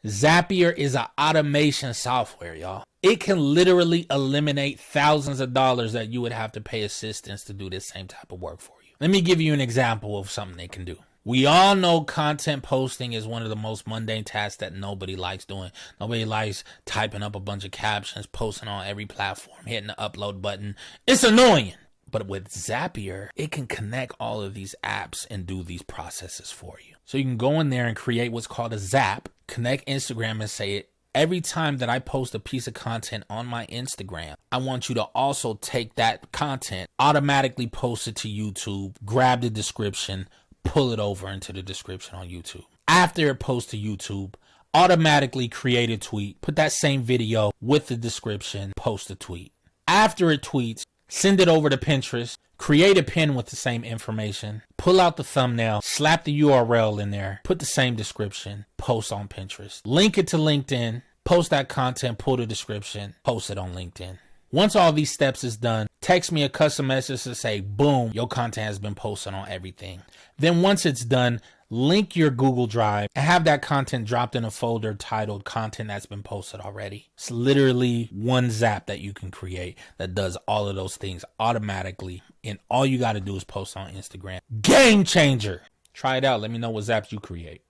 Zapier is an automation software, y'all. It can literally eliminate thousands of dollars that you would have to pay assistants to do this same type of work for you. Let me give you an example of something they can do. We all know content posting is one of the most mundane tasks that nobody likes doing. Nobody likes typing up a bunch of captions, posting on every platform, hitting the upload button. It's annoying. But with Zapier, it can connect all of these apps and do these processes for you. So you can go in there and create what's called a Zap, connect Instagram and say, every time that I post a piece of content on my Instagram, I want you to also take that content, automatically post it to YouTube, grab the description, pull it over into the description on YouTube. After it posts to YouTube, automatically create a tweet, put that same video with the description, post a tweet. After it tweets, send it over to Pinterest, create a pin with the same information, pull out the thumbnail, slap the URL in there, put the same description, post on Pinterest, link it to LinkedIn, post that content, pull the description, post it on LinkedIn. Once all these steps is done, text me a custom message to say, boom, your content has been posted on everything. Then once it's done, link your Google Drive and have that content dropped in a folder titled content that's been posted already. It's literally one Zap that you can create that does all of those things automatically. And all you got to do is post on Instagram. Game changer. Try it out. Let me know what Zaps you create.